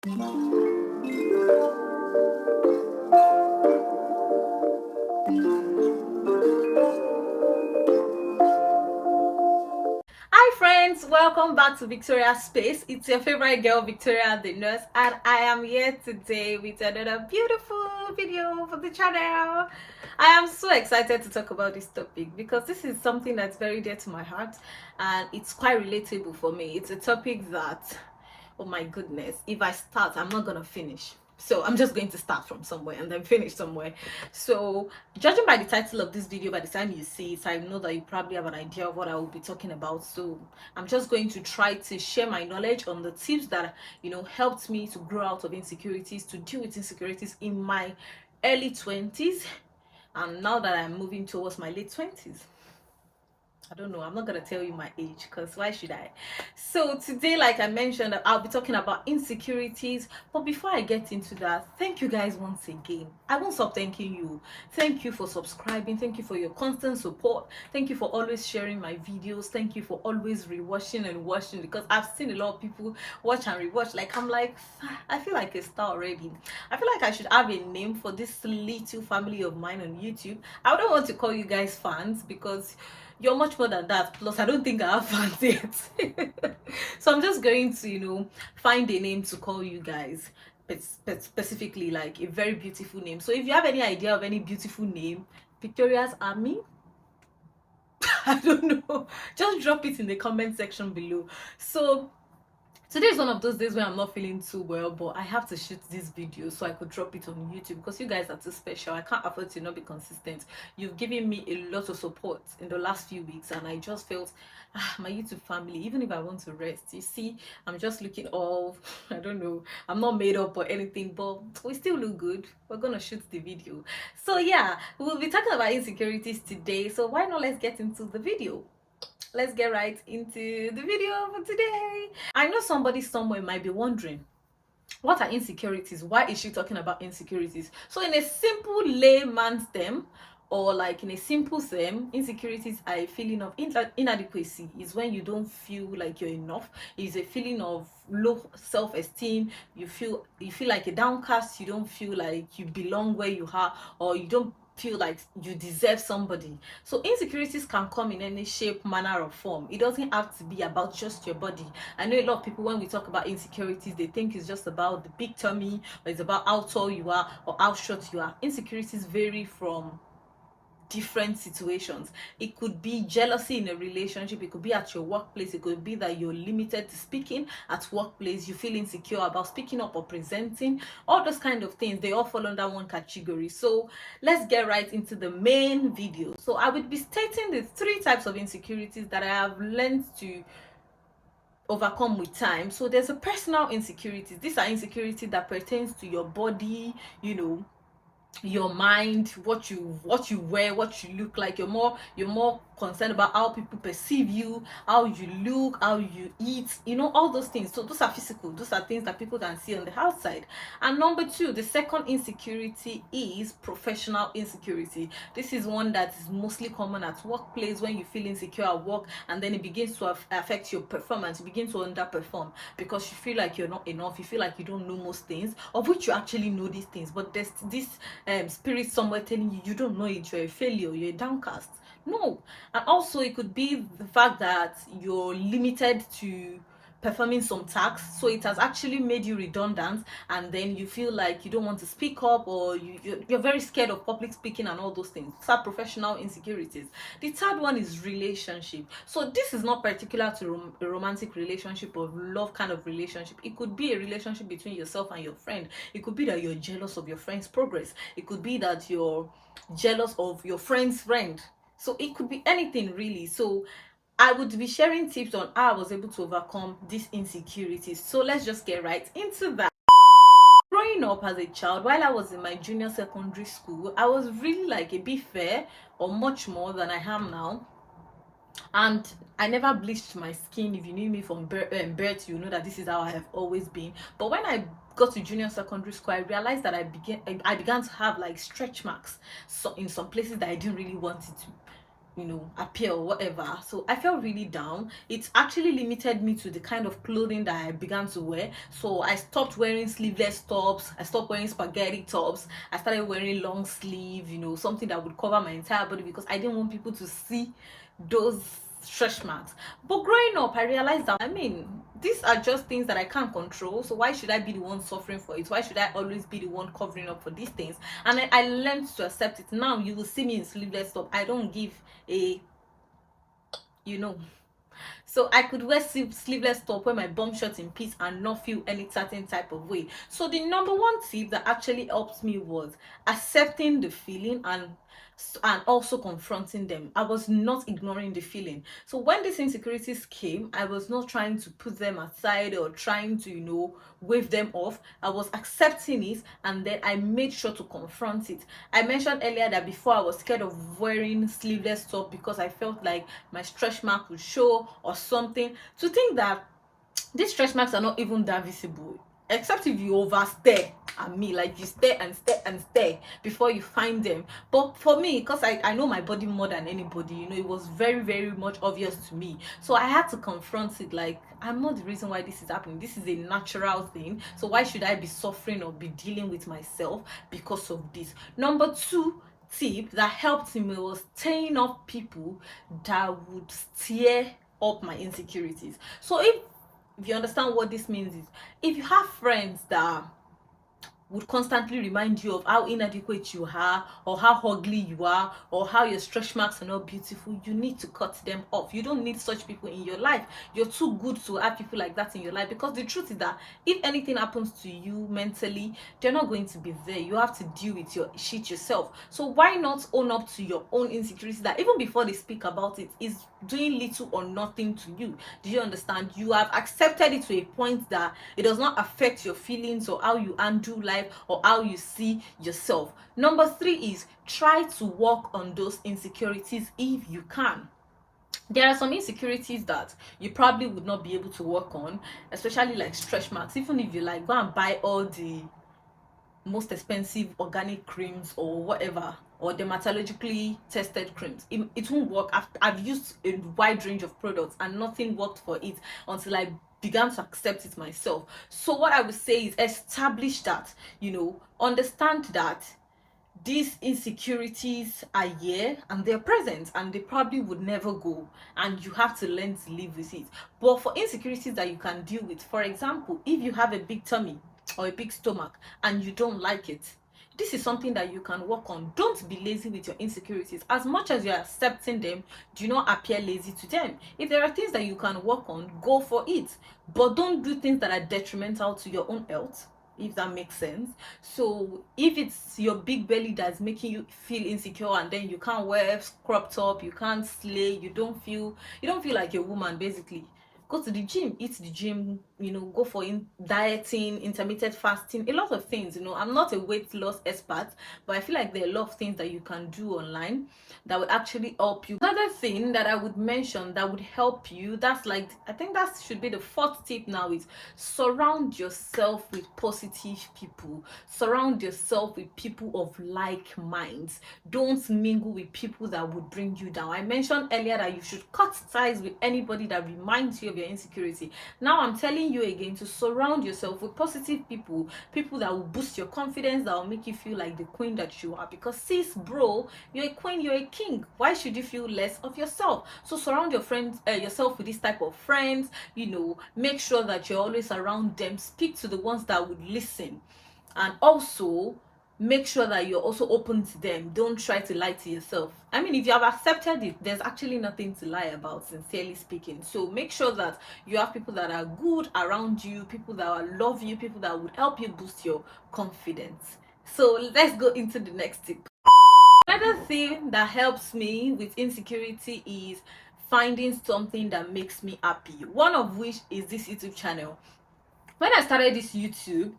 Hi friends, welcome back to Victoria's Space. It's your favorite girl, Victoria the nurse, and I am here today with another beautiful video for the channel. I am so excited to talk about this topic because this is something that's very dear to my heart and it's quite relatable for me. It's a topic that, oh my goodness, if I start, I'm not gonna finish. So I'm just going to start from somewhere and then finish somewhere. So judging by the title of this video, by the time you see it, I know that you probably have an idea of what I will be talking about. So I'm just going to try to share my knowledge on the tips that helped me to grow out of insecurities, to deal with insecurities in my early 20s, and now that I'm moving towards my late 20s. I don't know, I'm not gonna tell you my age because why should I? So today, like I mentioned, I'll be talking about insecurities. But before I get into that, thank you guys once again. I won't stop thanking you. Thank you for subscribing. Thank you for your constant support. Thank you for always sharing my videos. Thank you for always rewatching and watching, because I've seen a lot of people watch and rewatch. Like, I'm like, I feel like a star already. I feel like I should have a name for this little family of mine on YouTube. I don't want to call you guys fans because you're much more than that. Plus, I don't think I have fans yet. So I'm just going to, find a name to call you guys. Specifically, like a very beautiful name. So if you have any idea of any beautiful name, Victoria's Army, I don't know, just drop it in the comment section below. So today is one of those days where I'm not feeling too well, but I have to shoot this video so I could drop it on YouTube because you guys are too special. I can't afford to not be consistent. You've given me a lot of support in the last few weeks, and I just felt my YouTube family, even if I want to rest, you see, I'm just looking all, I don't know, I'm not made up or anything, but we still look good. We're gonna shoot the video. So yeah, we'll be talking about insecurities today, so why not let's get into the video. Let's get right into the video for today. I know somebody somewhere might be wondering, what are insecurities? Why is she talking about insecurities? So in a simple layman's term, or like in a simple term, insecurities are a feeling of inadequacy. Is when you don't feel like you're enough. It's a feeling of low self-esteem. You feel like a downcast. You don't feel like you belong where you are, or you don't feel like you deserve somebody. So insecurities can come in any shape, manner, or form. It doesn't have to be about just your body. I know a lot of people, when we talk about insecurities, they think it's just about the big tummy, or it's about how tall you are or how short you are. Insecurities vary from different situations. It could be jealousy in a relationship, it could be at your workplace, it could be that you're limited to speaking at workplace, you feel insecure about speaking up or presenting. All those kind of things, they all fall under one category. So let's get right into the main video. So I would be stating the 3 types of insecurities that I have learned to overcome with time. So there's a personal insecurities. These are insecurities that pertains to your body, your mind, what you wear, what you look like. You're more concerned about how people perceive you, how you look, how you eat, all those things. So those are physical, those are things that people can see on the outside. And number 2, the second insecurity is professional insecurity. This is one that is mostly common at workplace, when you feel insecure at work and then it begins to affect your performance. You begin to underperform because you feel like you're not enough, you feel like you don't know most things, of which you actually know these things, but there's this spirit somewhere telling you don't know it, you're a failure, you're a downcast. No. And also it could be the fact that you're limited to performing some tasks, so it has actually made you redundant, and then you feel like you don't want to speak up, or you're very scared of public speaking and all those things. These are professional insecurities. The third one is relationship. So this is not particular to a romantic relationship or love kind of relationship. It could be a relationship between yourself and your friend. It could be that you're jealous of your friend's progress. It could be that you're jealous of your friend's friend. So it could be anything really. So I would be sharing tips on how I was able to overcome these insecurities. So let's just get right into that. Growing up as a child, while I was in my junior secondary school, I was really like a bit fair, or much more than I am now. And I never bleached my skin. If you knew me from birth, you know that this is how I have always been. But when I got to junior secondary school, I realized that I began to have like stretch marks, so in some places that I didn't really want it to. appear or whatever. So I felt really down. It actually limited me to the kind of clothing that I began to wear. So I stopped wearing sleeveless tops, I stopped wearing spaghetti tops, I started wearing long sleeve, something that would cover my entire body, because I didn't want people to see those stretch marks. But growing up, I realized that, these are just things that I can't control, so why should I be the one suffering for it? Why should I always be the one covering up for these things? And I learned to accept it. Now you will see me in sleeveless top. I don't give a you know so I could wear sleeveless top, wear my bum shorts in peace, and not feel any certain type of way. So the number one tip that actually helped me was accepting the feeling and also confronting them. I was not ignoring the feeling. So when these insecurities came, I was not trying to put them aside or trying to, wave them off. I was accepting it, and then I made sure to confront it. I mentioned earlier that before I was scared of wearing sleeveless top because I felt like my stretch mark would show or something. To think that these stretch marks are not even that visible, except if you over stare at me, like you stare and stare and stare before you find them. But for me, because I know my body more than anybody, it was very, very much obvious to me. So I had to confront it, like, I'm not the reason why this is happening. This is a natural thing, so why should I be suffering or be dealing with myself because of this? Number two tip that helped me was staying off people that would stir up my insecurities. So if you understand what this means, is if you have friends that would constantly remind you of how inadequate you are, or how ugly you are, or how your stretch marks are not beautiful, you need to cut them off. You don't need such people in your life. You're too good to have people like that in your life, because the truth is that if anything happens to you mentally, they're not going to be there. You have to deal with your shit yourself. So why not own up to your own insecurity, that even before they speak about it, is doing little or nothing to you? Do you understand? You have accepted it to a point that it does not affect your feelings or how you handle life or how you see yourself. Number three is try to work on those insecurities if you can. There are some insecurities that you probably would not be able to work on, especially like stretch marks. Even if you like go and buy all the most expensive organic creams or whatever, or dermatologically tested creams, it won't work. I've used a wide range of products and nothing worked for it until I began to accept it myself. So what I would say is establish that, understand that these insecurities are here and they're present and they probably would never go, and you have to learn to live with it. But for insecurities that you can deal with, for example, if you have a big tummy or a big stomach and you don't like it, this is something that you can work on. Don't be lazy with your insecurities. As much as you're accepting them, do not appear lazy to them. If there are things that you can work on, go for it, but don't do things that are detrimental to your own health, if that makes sense. So if it's your big belly that's making you feel insecure, and then you can't wear crop top, you can't slay, you don't feel like a woman, basically, go to the gym, eat the gym, go for dieting, intermittent fasting, a lot of things. I'm not a weight loss expert, but I feel like there are a lot of things that you can do online that would actually help you. Another thing that I would mention that would help you, that's like, I think that should be the fourth tip now, is surround yourself with positive people. Surround yourself with people of like minds. Don't mingle with people that would bring you down. I mentioned earlier that you should cut ties with anybody that reminds you of your insecurity. Now I'm telling you again to surround yourself with positive people, people that will boost your confidence, that will make you feel like the queen that you are. Because sis, bro, you're a queen, you're a king. Why should you feel less of yourself? So surround yourself with this type of friends. Make sure that you're always around them. Speak to the ones that would listen, and also make sure that you're also open to them. Don't try to lie to yourself. If you have accepted it, there's actually nothing to lie about, sincerely speaking. So make sure that you have people that are good around you, people that will love you, people that would help you boost your confidence. So let's go into the next tip. Another thing that helps me with insecurity is finding something that makes me happy, one of which is this YouTube channel. When I started this YouTube,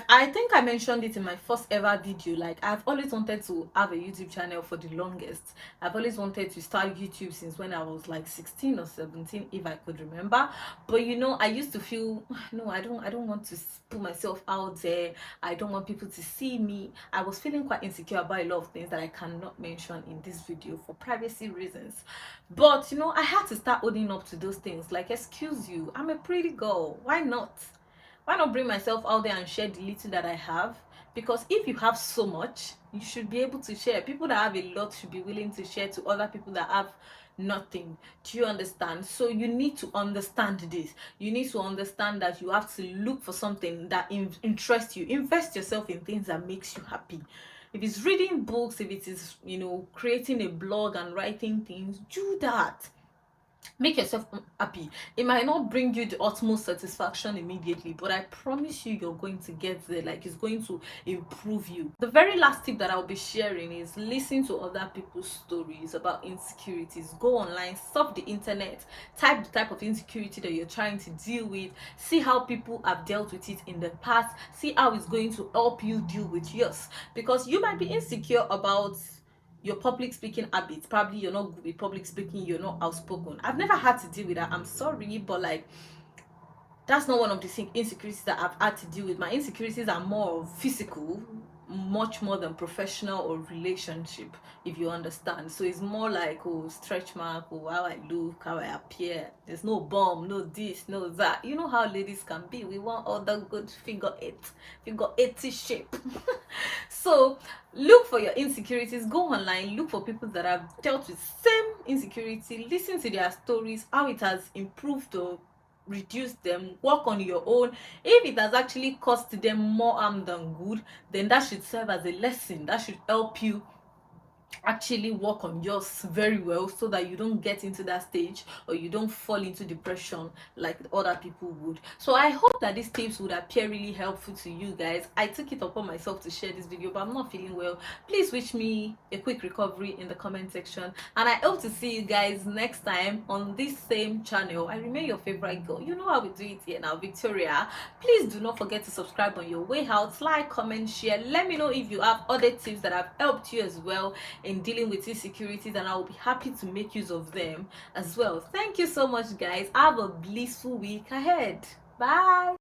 I think I mentioned it in my first ever video. Like, I've always wanted to have a YouTube channel for the longest. I've always wanted to start YouTube since when I was like 16 or 17, if I could remember. But you know, I used to feel no, I don't want to put myself out there. I don't want people to see me. I was feeling quite insecure about a lot of things that I cannot mention in this video for privacy reasons. But you know, I had to start owning up to those things. Like, excuse you, I'm a pretty girl. Why not bring myself out there and share the little that I have? Because if you have so much, you should be able to share. People that have a lot should be willing to share to other people that have nothing. Do you understand? So you need to understand this. You need to understand that you have to look for something that interests you. Invest yourself in things that makes you happy. If it's reading books, if it is, you know, creating a blog and writing things, do that. Make yourself happy. It might not bring you the utmost satisfaction immediately, but I promise you, you're going to get there. Like, it's going to improve you. The very last tip that I'll be sharing is listen to other people's stories about insecurities. Go online, surf the internet, type the type of insecurity that you're trying to deal with, see how people have dealt with it in the past, see how it's going to help you deal with yours. Because you might be insecure about your public speaking habits. Probably you're not good with public speaking, you're not outspoken. I've never had to deal with that, I'm sorry, but like, that's not one of the insecurities that I've had to deal with. My insecurities are more of physical, much more than professional or relationship, if you understand. So it's more like, oh, stretch mark, oh, how I look, how I appear. There's no bomb, no this, no that. You know how ladies can be. We want all the good figure 80 shape. So look for your insecurities. Go online, look for people that have dealt with same insecurity, listen to their stories, how it has improved or reduce them, work on your own. If it has actually cost them more harm than good, then that should serve as a lesson. That should help you actually work on yours very well, so that you don't get into that stage or you don't fall into depression like other people would. So I hope that these tips would appear really helpful to you guys. I took it upon myself to share this video, but I'm not feeling well. Please wish me a quick recovery in the comment section, and I hope to see you guys next time on this same channel. I remain your favorite girl. You know how we do it here now, Victoria. Please do not forget to subscribe on your way out, like, comment, share. Let me know if you have other tips that have helped you as well in dealing with insecurities, and I will be happy to make use of them as well. Thank you so much, guys. Have a blissful week ahead. Bye.